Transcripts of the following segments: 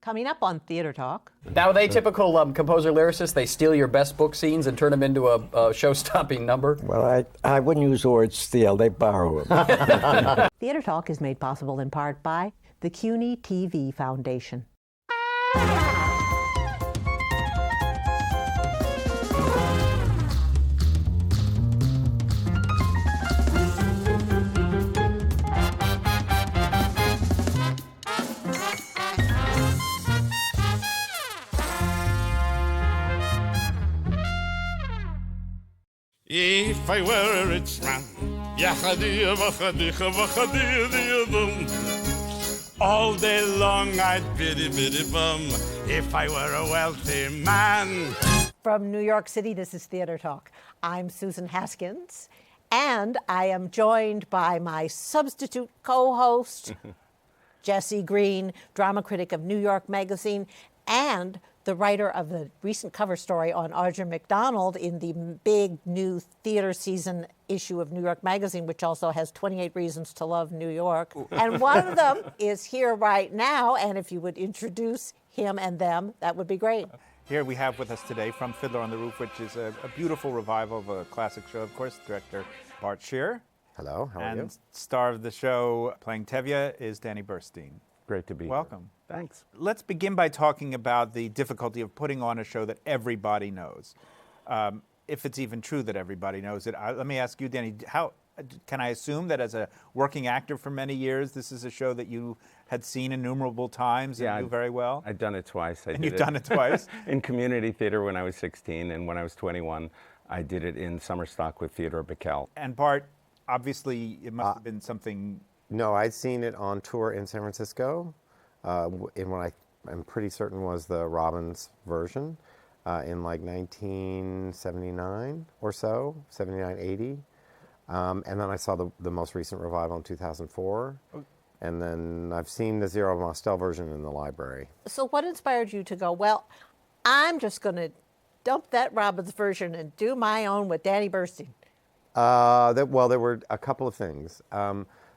Coming up on Theater Talk. Now, are they typical composer-lyricists? They steal your best book scenes and turn them into a show-stopping number? Well, I wouldn't use the word steal. They borrow them. Theater Talk is made possible in part by the CUNY TV Foundation. If I were a rich man, all day long I'd biddy biddy bum. If I were a wealthy man. From New York City, this is Theater Talk. I'm Susan Haskins, and I am joined by my substitute co-host, Jesse Green, drama critic of New York Magazine, and the writer of the recent cover story on Arjun MacDonald in the big new theater season issue of New York Magazine, which also has 28 Reasons to Love New York. And one of them is here right now, and if you would introduce him and them, that would be great. Here we have with us today from Fiddler on the Roof, which is a beautiful revival of a classic show, of course, director Bartlett Sher. Hello, how are you? And star of the show playing Tevye is Danny Burstein. Great to be here. Welcome. Thanks. Let's begin by talking about the difficulty of putting on a show that everybody knows. If it's even true that everybody knows it. Let me ask you, Danny, how can I assume that as a working actor for many years, this is a show that you had seen innumerable times and knew very well? I've done it twice. You've done it twice? In community theater when I was 16, and when I was 21, I did it in summer stock with Theodore Bickel. And Bart, obviously, it must have been something... No, I'd seen it on tour in San Francisco, in what I'm pretty certain was the Robbins version, in like 1979 or so, 79, 80. And then I saw the most recent revival in 2004. And then I've seen the Zero Mostel version in the library. So what inspired you to go, well, I'm just going to dump that Robbins version and do my own with Danny Burstein? Well, there were a couple of things.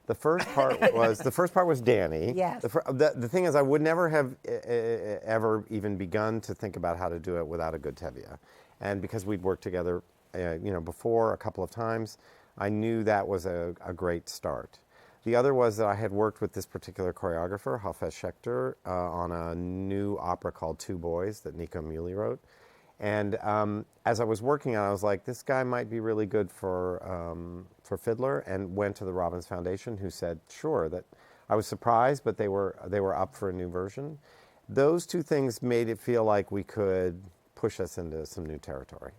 The first part was Danny. Yes. The thing is, I would never have ever even begun to think about how to do it without a good Tevye. And because we'd worked together, before a couple of times, I knew that was a great start. The other was that I had worked with this particular choreographer, Hafez Schechter, on a new opera called Two Boys that Nico Muhly wrote. And as I was working on it, I was like, this guy might be really good for Fiddler, and went to the Robbins Foundation, who said, sure. That I was surprised, but they were up for a new version. Those two things made it feel like we could push us into some new territory.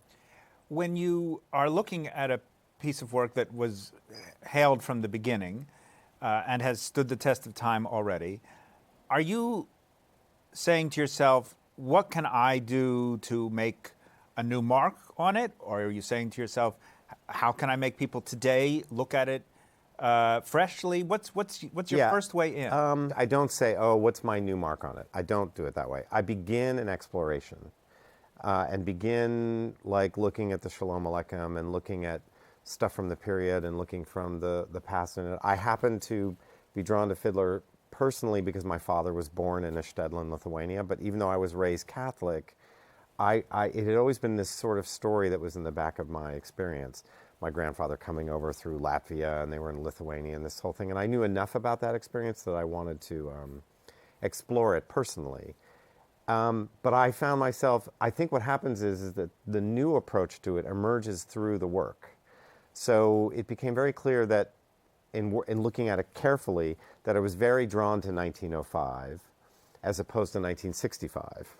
When you are looking at a piece of work that was hailed from the beginning and has stood the test of time already, are you saying to yourself, what can I do to make a new mark on it? Or are you saying to yourself, how can I make people today look at it freshly? What's your first way in? I don't say, oh, what's my new mark on it? I don't do it that way. I begin an exploration and begin like looking at the Shalom Aleichem and looking at stuff from the period and looking from the past in it. I happen to be drawn to Fiddler personally because my father was born in Štedl in Lithuania, but even though I was raised Catholic, it had always been this sort of story that was in the back of my experience. My grandfather coming over through Latvia, and they were in Lithuania, and this whole thing. And I knew enough about that experience that I wanted to explore it personally. But I found myself, I think what happens is that the new approach to it emerges through the work. So it became very clear that in looking at it carefully, that I was very drawn to 1905 as opposed to 1965.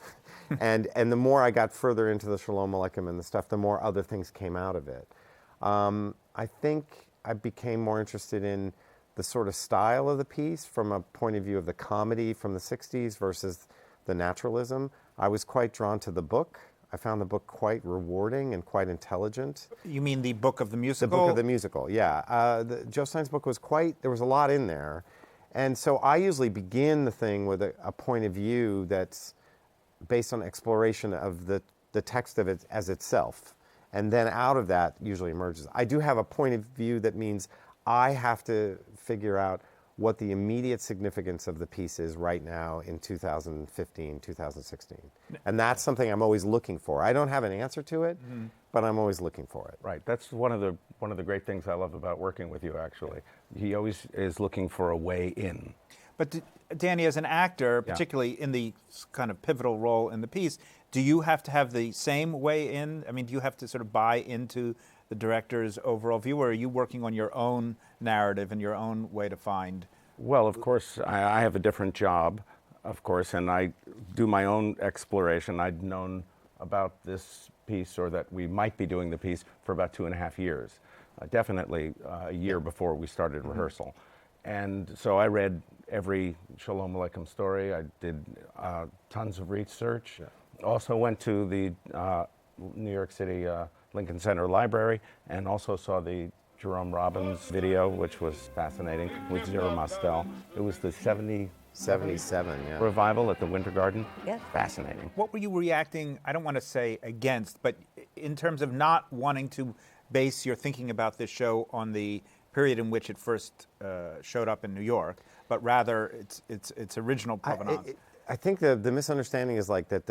and the more I got further into the Shalom Aleichem and the stuff, the more other things came out of it. I think I became more interested in the sort of style of the piece from a point of view of the comedy from the 60s versus the naturalism. I was quite drawn to the book. I found the book quite rewarding and quite intelligent. You mean the book of the musical? The book of the musical, yeah. Joe Stein's book was there was a lot in there. And so I usually begin the thing with a point of view that's based on exploration of the text of it as itself. And then out of that usually emerges. I do have a point of view that means I have to figure out what the immediate significance of the piece is right now in 2015, 2016. And that's something I'm always looking for. I don't have an answer to it, but I'm always looking for it. Right. That's one of the great things I love about working with you, actually. He always is looking for a way in. But Danny, as an actor, particularly in the kind of pivotal role in the piece, do you have to have the same way in? I mean, do you have to sort of buy into the director's overall view, or are you working on your own narrative and your own way to find? Well, of course, I have a different job, of course, and I do my own exploration. I'd known about this piece, or that we might be doing the piece, for about 2.5 years, definitely a year before we started rehearsal. And so I read every Shalom Aleichem story. I did tons of research. Also went to the New York City Lincoln Center Library, and also saw the Jerome Robbins video, which was fascinating, with Zero Mostel. It was the 77, yeah. revival at the Winter Garden. Yeah. Fascinating. What were you reacting, I don't want to say against, but in terms of not wanting to base your thinking about this show on the period in which it first showed up in New York, but rather its original provenance? I think the misunderstanding is like that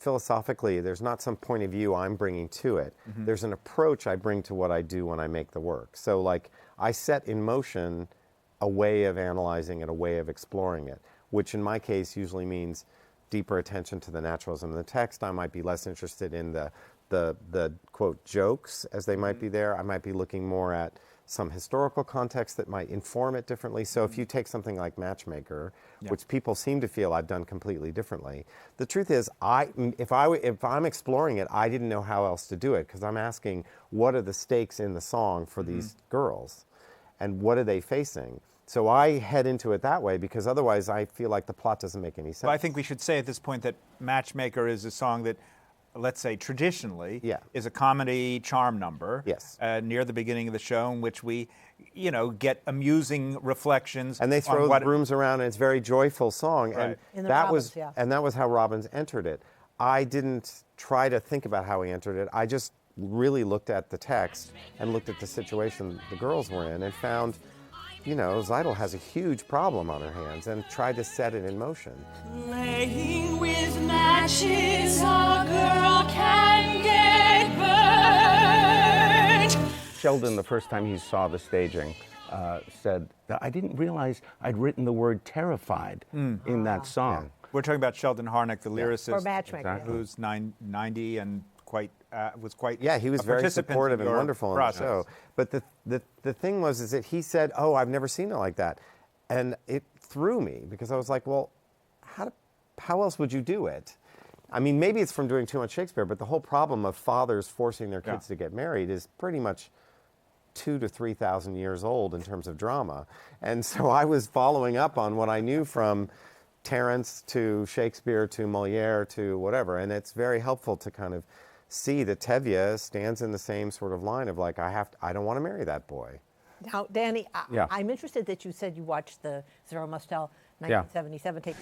philosophically, there's not some point of view I'm bringing to it. There's an approach I bring to what I do when I make the work. So like, I set in motion a way of analyzing it, a way of exploring it, which in my case usually means deeper attention to the naturalism of the text. I might be less interested in the quote jokes as they might be there. I might be looking more at some historical context that might inform it differently. So if you take something like Matchmaker, which people seem to feel I've done completely differently, the truth is, if I'm exploring it, I didn't know how else to do it, because I'm asking, what are the stakes in the song for these girls, and what are they facing? So I head into it that way, because otherwise I feel like the plot doesn't make any sense. Well, I think we should say at this point that Matchmaker is a song that, let's say traditionally, is a comedy charm number. Yes. Near the beginning of the show, in which we, get amusing reflections. And they throw brooms around, and it's a very joyful song. Right. And that was how Robbins entered it. I didn't try to think about how he entered it. I just really looked at the text and looked at the situation the girls were in, and found, Zeidel has a huge problem on her hands, and tried to set it in motion. Playing with matches, a girl can get burned. Sheldon, the first time he saw the staging, said that I didn't realize I'd written the word terrified in that song. We're talking about Sheldon Harnick, the lyricist, Or Matchmaker. who's 90 and was quite he was a very participant supportive in and your wonderful process. in the show. But the thing was that he said, "Oh, I've never seen it like that," and it threw me, because I was like, "Well, how else would you do it?" I mean, maybe it's from doing too much Shakespeare, but the whole problem of fathers forcing their kids to get married is pretty much 2,000 to 3,000 years old in terms of drama. And so I was following up on what I knew from Terence to Shakespeare to Moliere to whatever, and it's very helpful to kind of see that Tevye stands in the same sort of line of like, I don't want to marry that boy. Now, Danny, I'm interested that you said you watched the Zero Mostel 1977 tape.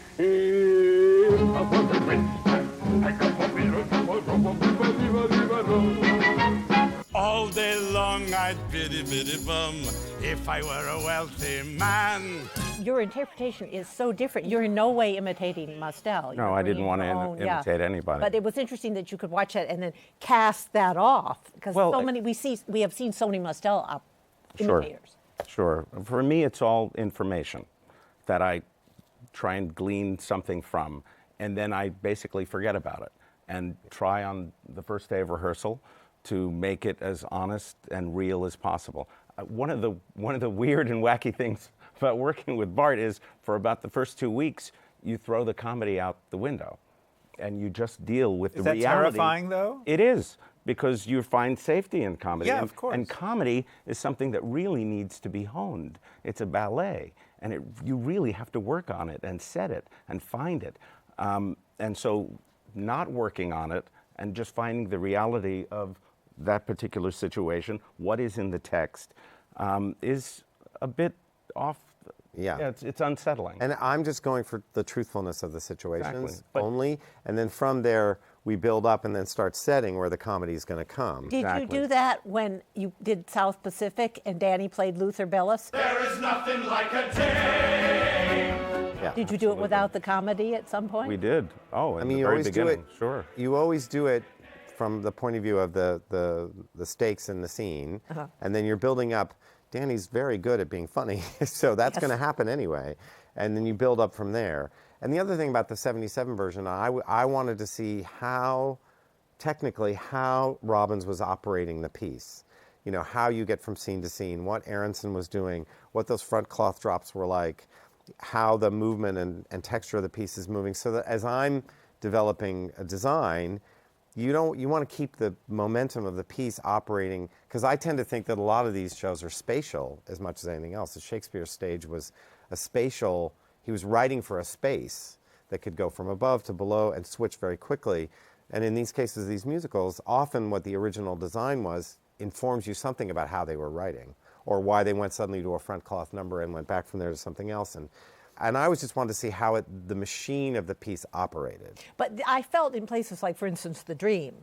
All day long I'd biddy bum if I were a wealthy man. Your interpretation is so different. You're in no way imitating Mostel. No, I didn't want to imitate anybody. But it was interesting that you could watch that and then cast that off, because we have seen so many Mostel imitators. Sure. For me, it's all information that I try and glean something from, and then I basically forget about it and try on the first day of rehearsal to make it as honest and real as possible. One of the weird and wacky things about working with Bart is, for about the first 2 weeks, you throw the comedy out the window, and you just deal with the reality. Is that terrifying, though? It is, because you find safety in comedy. Yeah, of course. And comedy is something that really needs to be honed. It's a ballet, and you really have to work on it and set it and find it. And so not working on it and just finding the reality of that particular situation, what is in the text, is a bit off. Yeah. It's unsettling. And I'm just going for the truthfulness of the situations only. And then from there, we build up and then start setting where the comedy is going to come. Did you do that when you did South Pacific and Danny played Luther Billis? There is nothing like a day. Yeah. Did you do it without the comedy at some point? We did. Oh, in the you very always beginning. do it. Sure. You always do it from the point of view of the stakes in the scene, and then you're building up. Danny's very good at being funny, so that's going to happen anyway, and then you build up from there. And the other thing about the 77 version, I wanted to see how, technically, how Robbins was operating the piece. You know, how you get from scene to scene, what Aronson was doing, what those front cloth drops were like, how the movement and texture of the piece is moving, so that as I'm developing a design, you want to keep the momentum of the piece operating, because I tend to think that a lot of these shows are spatial as much as anything else. The Shakespeare stage was a spatial, he was writing for a space that could go from above to below and switch very quickly. And in these cases, these musicals, often what the original design was informs you something about how they were writing, or why they went suddenly to a front cloth number and went back from there to something else. And I always just wanted to see how the machine of the piece operated. But I felt in places like, for instance, The Dream,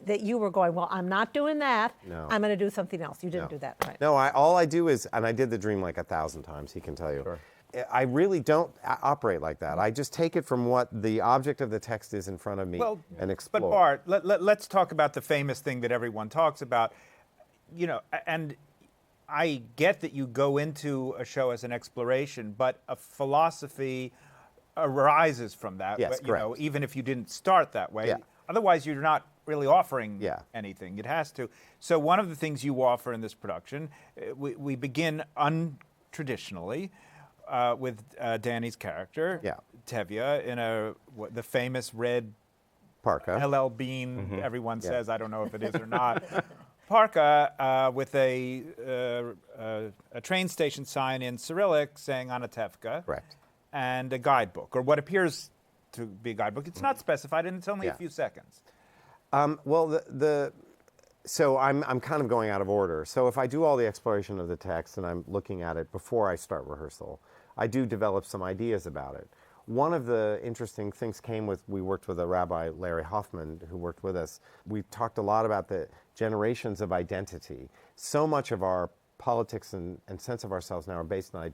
that you were going, well, I'm not doing that. No. I'm going to do something else. You didn't do that, right? No, all I do is, and I did The Dream like 1,000 times, he can tell you. Sure. I really don't operate like that. I just take it from what the object of the text is in front of me and explore. But Bart, let's talk about the famous thing that everyone talks about. You know, and I get that you go into a show as an exploration, but a philosophy arises from that. Yes, you correct. know, even if you didn't start that way. Yeah. Otherwise, you're not really offering Yeah. anything. It has to. So one of the things you offer in this production, we begin untraditionally with Danny's character, Yeah. Tevye, in the famous red Parka. LL Bean, everyone Yeah. says. I don't know if it is or not. Parka with a train station sign in Cyrillic saying Anatevka. Correct. And a guidebook, or what appears to be a guidebook. It's not specified, and it's only a few seconds. Well, so I'm kind of going out of order. So if I do all the exploration of the text and I'm looking at it before I start rehearsal, I do develop some ideas about it. One of the interesting things we worked with a rabbi, Larry Hoffman, who worked with us. We talked a lot about the generations of identity. So much of our politics and sense of ourselves now are based on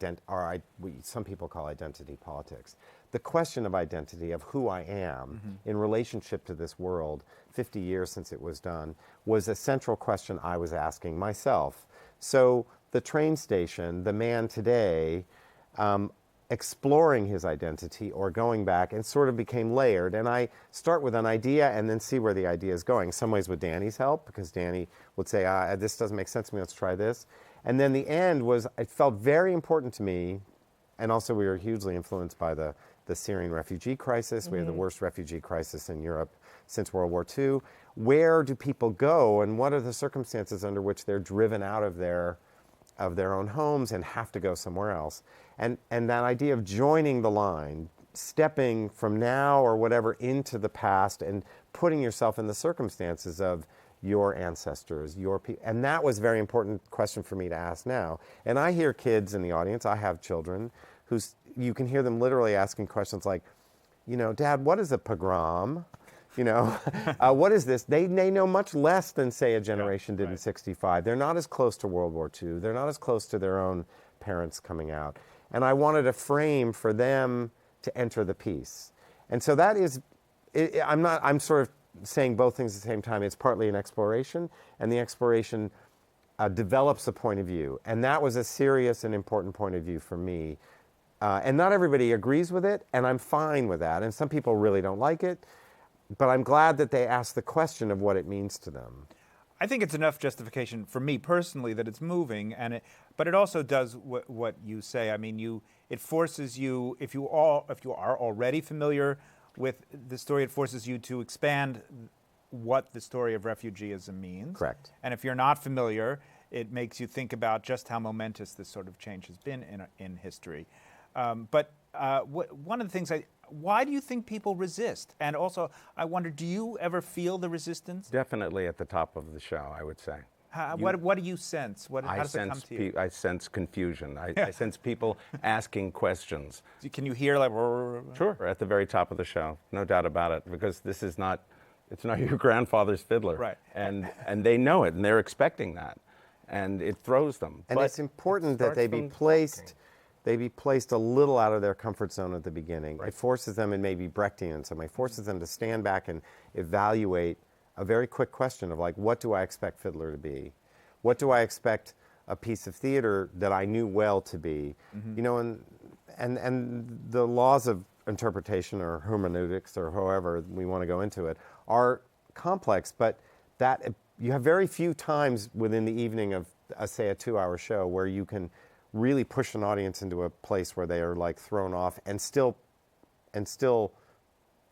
some people call identity politics. The question of identity, of who I am in relationship to this world, 50 years since it was done, was a central question I was asking myself. So the train station, the man today, exploring his identity or going back, and sort of became layered. And I start with an idea and then see where the idea is going. Some ways with Danny's help, because Danny would say, this doesn't make sense to me, let's try this. And then the end it felt very important to me, and also we were hugely influenced by the Syrian refugee crisis. We have the worst refugee crisis in Europe since World War II. Where do people go, and what are the circumstances under which they're driven out of their own homes and have to go somewhere else? And that idea of joining the line, stepping from now or whatever into the past and putting yourself in the circumstances of your ancestors, your people. And that was a very important question for me to ask now. And I hear kids in the audience, I have children, you can hear them literally asking questions like, Dad, what is a pogrom? What is this? They know much less than, say, a generation did in 65. They're not as close to World War II. They're not as close to their own parents coming out. And I wanted a frame for them to enter the piece. And so that is, I'm sort of saying both things at the same time. It's partly an exploration, and the exploration develops a point of view. And that was a serious and important point of view for me. And not everybody agrees with it, and I'm fine with that. And some people really don't like it. But I'm glad that they asked the question of what it means to them. I think it's enough justification for me personally that it's moving, but it also does what you say. I mean, it forces you, if you are already familiar with the story, it forces you to expand what the story of refugeeism means. Correct. And if you're not familiar, it makes you think about just how momentous this sort of change has been in history. But one of the things why do you think people resist? And also, I wonder, do you ever feel the resistance? Definitely at the top of the show, I would say. What do you sense? How does it come to you? I sense confusion. I sense people asking questions. Can you hear like? Sure, at the very top of the show, no doubt about it, because this is not It's not your grandfather's fiddler. Right. And they know it, and they're expecting that. And it throws them. And But it's important it that they starts be from placed. talking. They be placed a little out of their comfort zone at the beginning. It forces them, and maybe Brechtian in some way, forces them to stand back and evaluate a very quick question of like, what do I expect Fiddler to be? What do I expect a piece of theater that I knew well to be? You know, and the laws of interpretation or hermeneutics or however we want to go into it are complex, but that you have very few times within the evening of, say, a 2-hour show where you can really push an audience into a place where they are like thrown off and still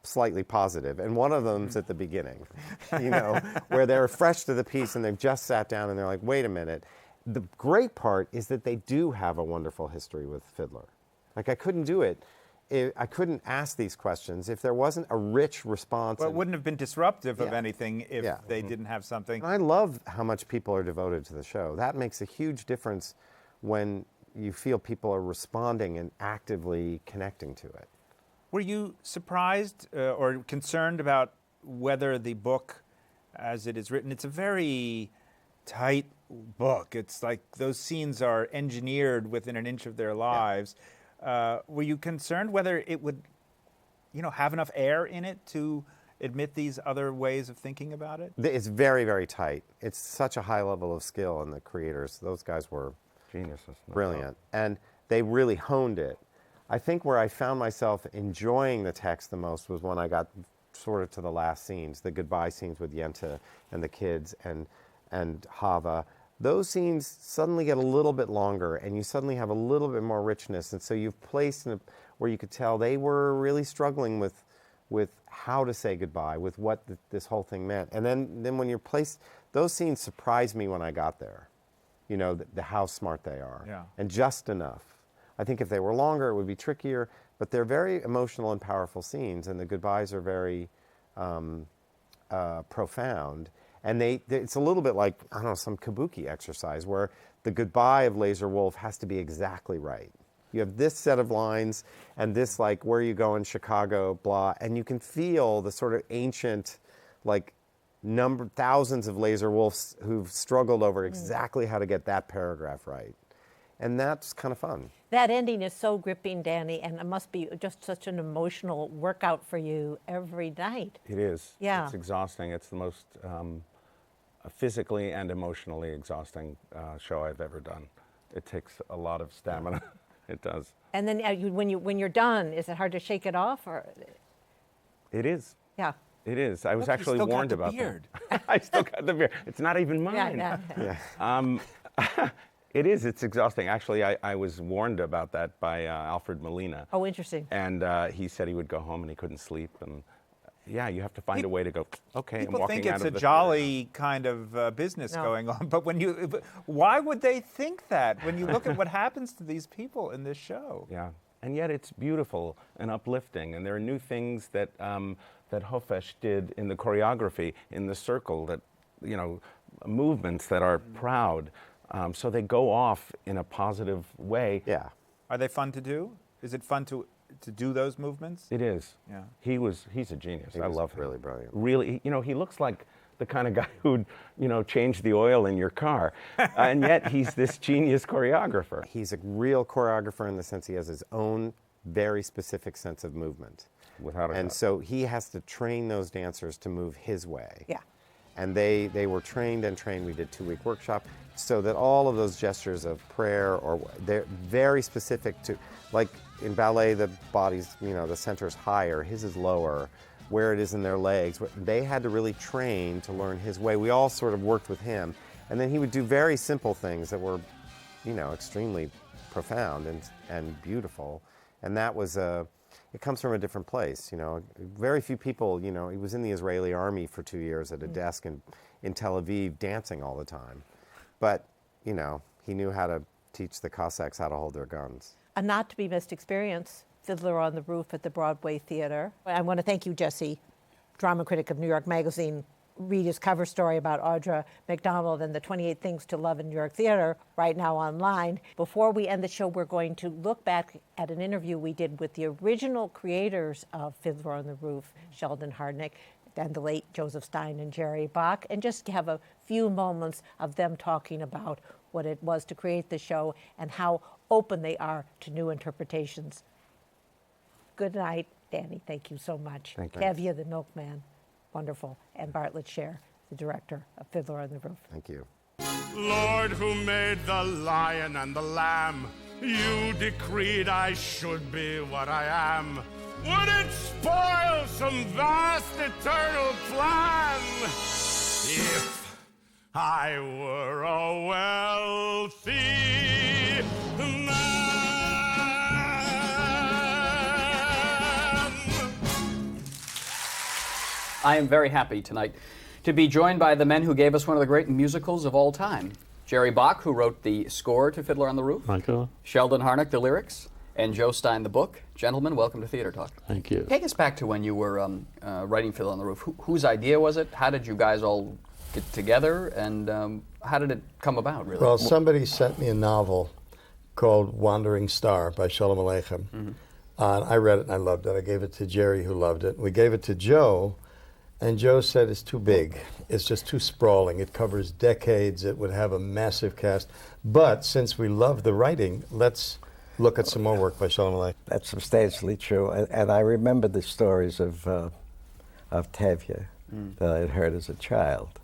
slightly positive. And one of them's at the beginning, you know, where they're fresh to the piece and they've just sat down and they're like, wait a minute. The great part is that they do have a wonderful history with Fiddler. Like, I couldn't do it. I couldn't ask these questions if there wasn't a rich response. Well, it wouldn't have been disruptive of Yeah. anything if Yeah. they didn't have something. I love how much people are devoted to the show. That makes a huge difference when you feel people are responding and actively connecting to it. Were you surprised or concerned about whether the book, as it is written, it's a very tight book. It's like those scenes are engineered within an inch of their lives. Were you concerned whether it would, you know, have enough air in it to admit these other ways of thinking about it? It's very, very tight. It's such a high level of skill in the creators. Those guys were Geniuses. no brilliant. And they really honed it. I think where I found myself enjoying the text the most was when I got sort of to the last scenes, the goodbye scenes with Yenta and the kids and Hava. Those scenes suddenly get a little bit longer and you suddenly have a little bit more richness. And so you've placed where you could tell they were really struggling with how to say goodbye, with what this whole thing meant. And then when you're placed, those scenes surprised me when I got there. You know, how smart they are. Yeah. And just enough. I think if they were longer, it would be trickier, but they're very emotional and powerful scenes, and the goodbyes are very profound. And it's a little bit like, I don't know, some kabuki exercise where the goodbye of Laser Wolf has to be exactly right. You have this set of lines and this, like, where you go in Chicago, blah, and you can feel the sort of ancient, like, thousands of Laser Wolves who've struggled over exactly how to get that paragraph right. And that's kind of fun. That ending is so gripping, Danny, and it must be just such an emotional workout for you every night. It is. Yeah. It's exhausting. It's the most physically and emotionally exhausting show I've ever done. It takes a lot of stamina. It does. And then when you're done, is it hard to shake it off? Or? It is. Yeah. It is. I was Look, you actually still got warned the about beard. that. I still got the beard. It's not even mine. Yeah. It is. It's exhausting. Actually, I was warned about that by Alfred Molina. Oh, interesting. And he said he would go home and he couldn't sleep. And yeah, you have to find a way to go, okay, I'm People walking think out it's of a the jolly kind of business No. going on, but why would they think that when you look at what happens to these people in this show? Yeah, and yet it's beautiful and uplifting, and there are new things that that Hofesh did in the choreography, in the circle, that, you know, movements that are proud. So they go off in a positive way. Yeah. Are they fun to do? Is it fun to do those movements? It is. Yeah. He's a genius. He I was love him. really brilliant. Really, you know, he looks like the kind of guy who'd, you know, change the oil in your car. And yet he's this genius choreographer. He's a real choreographer in the sense he has his own very specific sense of movement. Without a And doubt. so he has to train those dancers to move his way. Yeah. And they were trained and trained. We did 2-week workshop so that all of those gestures of prayer, or they're very specific to, like in ballet, the body's, you know, the center's higher, his is lower, where it is in their legs. They had to really train to learn his way. We all sort of worked with him. And then he would do very simple things that were, you know, extremely profound and beautiful. And that was it comes from a different place, you know. Very few people, you know, he was in the Israeli army for 2 years at a desk in Tel Aviv dancing all the time. But, you know, he knew how to teach the Cossacks how to hold their guns. A not to be missed experience, Fiddler on the Roof at the Broadway Theater. I want to thank you, Jesse, drama critic of New York Magazine. Read his cover story about Audra McDonald and the 28 Things to Love in New York Theater right now online. Before we end the show, we're going to look back at an interview we did with the original creators of Fiddler on the Roof, Sheldon Harnick, and the late Joseph Stein and Jerry Bock, and just have a few moments of them talking about what it was to create the show and how open they are to new interpretations. Good night, Danny. Thank you so much. Thank you. Tevye, the milkman, wonderful, and Bartlett Sher, the director of Fiddler on the Roof. Thank you. Lord, who made the lion and the lamb, you decreed I should be what I am. Would it spoil some vast eternal plan if I were a wealthy man? I am very happy tonight to be joined by the men who gave us one of the great musicals of all time. Jerry Bock, who wrote the score to Fiddler on the Roof. Michael. Sheldon Harnick, the lyrics. And Joe Stein, the book. Gentlemen, welcome to Theater Talk. Thank you. Take us back to when you were writing Fiddler on the Roof. Whose idea was it? How did you guys all get together? And how did it come about, really? Well, somebody sent me a novel called Wandering Star by Shalom Aleichem. Mm-hmm. And I read it and I loved it. I gave it to Jerry, who loved it. We gave it to Joe, and Joe said it's too big. It's just too sprawling. It covers decades. It would have a massive cast. But since we love the writing, let's look at some more work by Sheldon Harnick. That's substantially true. And I remember the stories of Tevye that I had heard as a child.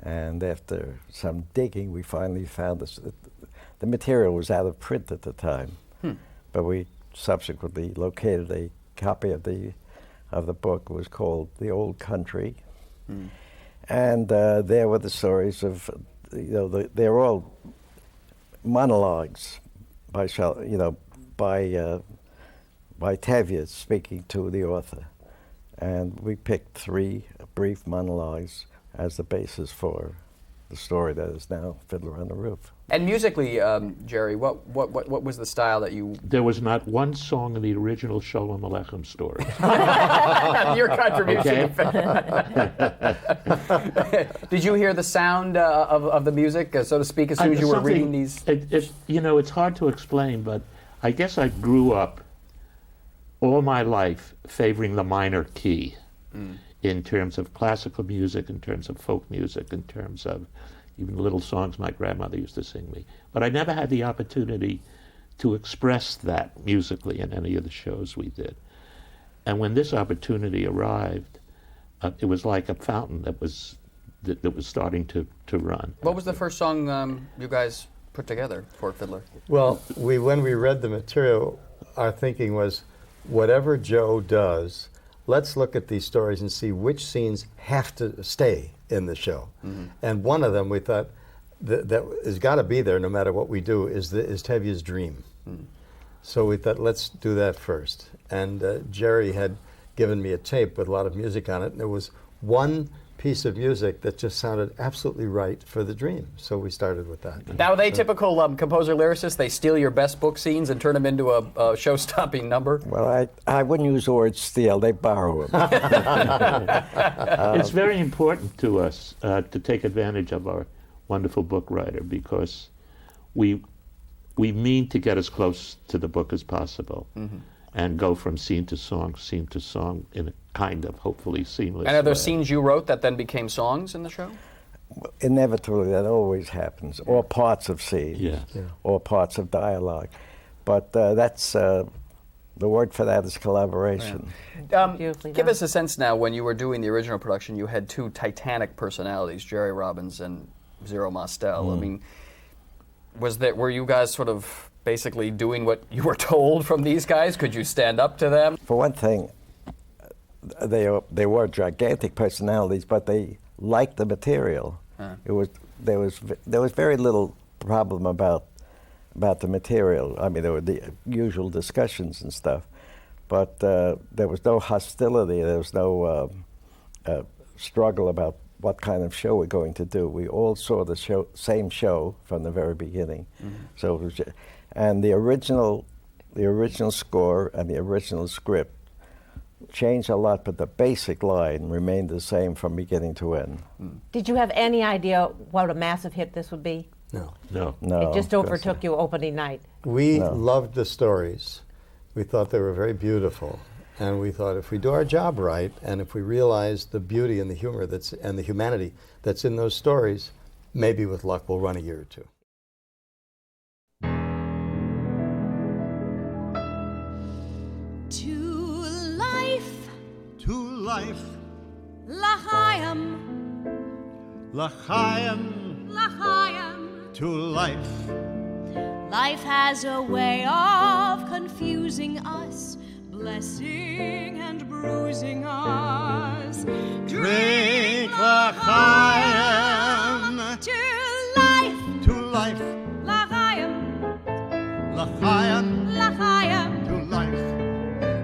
And after some digging, we finally found this. The material was out of print at the time, but we subsequently located a copy of the book. It was called The Old Country. And there were the stories of, they're all monologues by Tevye speaking to the author. And we picked 3 brief monologues as the basis for the story that is now Fiddler on the Roof. And musically, Jerry, what was the style that you... There was not one song in the original Shalom Aleichem story. Your contribution. Did you hear the sound of the music, so to speak, as soon as you were reading these? It's hard to explain, but I guess I grew up all my life favoring the minor key in terms of classical music, in terms of folk music, in terms of even little songs my grandmother used to sing me. But I never had the opportunity to express that musically in any of the shows we did. And when this opportunity arrived, it was like a fountain that was starting to run. What was the first song you guys put together for Fiddler? Well, when we read the material, our thinking was, whatever Joe does, let's look at these stories and see which scenes have to stay in the show. And one of them we thought that has got to be there no matter what we do is Tevye's dream. So we thought, let's do that first. And Jerry had given me a tape with a lot of music on it, and there was one piece of music that just sounded absolutely right for the dream. So we started with that. Now, are they typical composer-lyricists? They steal your best book scenes and turn them into a show-stopping number? Well, I wouldn't use the word steal. They borrow them. It's very important to us to take advantage of our wonderful book writer, because we mean to get as close to the book as possible and go from scene to song in a kind of hopefully seamless And are there way. scenes you wrote that then became songs in the show? Inevitably, that always happens, or parts of scenes, or parts of dialogue. But that's, the word for that is collaboration. Give us a sense now, when you were doing the original production, you had 2 titanic personalities, Jerry Robbins and Zero Mostel. I mean, were you guys sort of basically doing what you were told from these guys? Could you stand up to them? For one thing, they were gigantic personalities, but they liked the material. There was very little problem about the material. I mean, there were the usual discussions and stuff, but there was no hostility. There was no struggle about what kind of show we're going to do. We all saw the same show from the very beginning. So it was and the original score and the original script changed a lot, but the basic line remained the same from beginning to end. Did you have any idea what a massive hit this would be? No. It just overtook you opening night. We loved the stories. We thought they were very beautiful. And we thought, if we do our job right, and if we realize the beauty and the humor and the humanity that's in those stories, maybe with luck we'll run a year or two. To life, L'chaim, L'chaim, L'chaim. to life. Life has a way of confusing us, blessing and bruising us. Drink L'chaim, To life, to life. L'chaim, L'chaim, L'chaim. to life.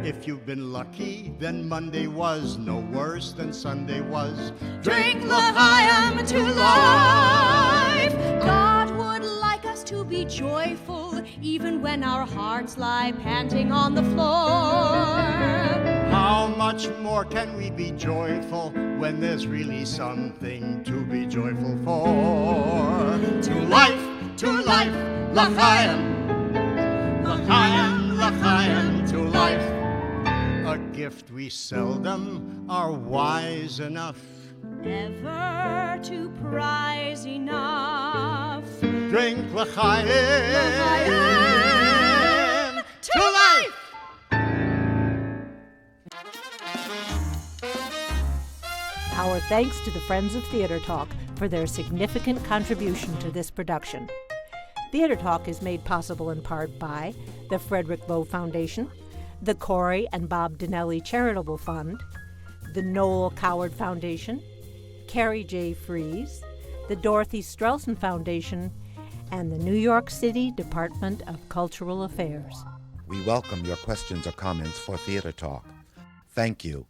If you've been lucky, then Monday was no worse than Sunday was. Drink L'chaim to life. God would like us to be joyful, even when our hearts lie panting on the floor. How much more can we be joyful when there's really something to be joyful for? To life, L'chaim, L'chaim, L'chaim, to life. A gift we seldom are wise enough. Ever to prize enough. Drink L'chaim, L'chaim to life. Our thanks to the Friends of Theater Talk for their significant contribution to this production. Theater Talk is made possible in part by the Frederick Lowe Foundation, the Corey and Bob Dinelli Charitable Fund, the Noel Coward Foundation, Carrie J. Fries, the Dorothy Strelson Foundation, and the New York City Department of Cultural Affairs. We welcome your questions or comments for Theater Talk. Thank you,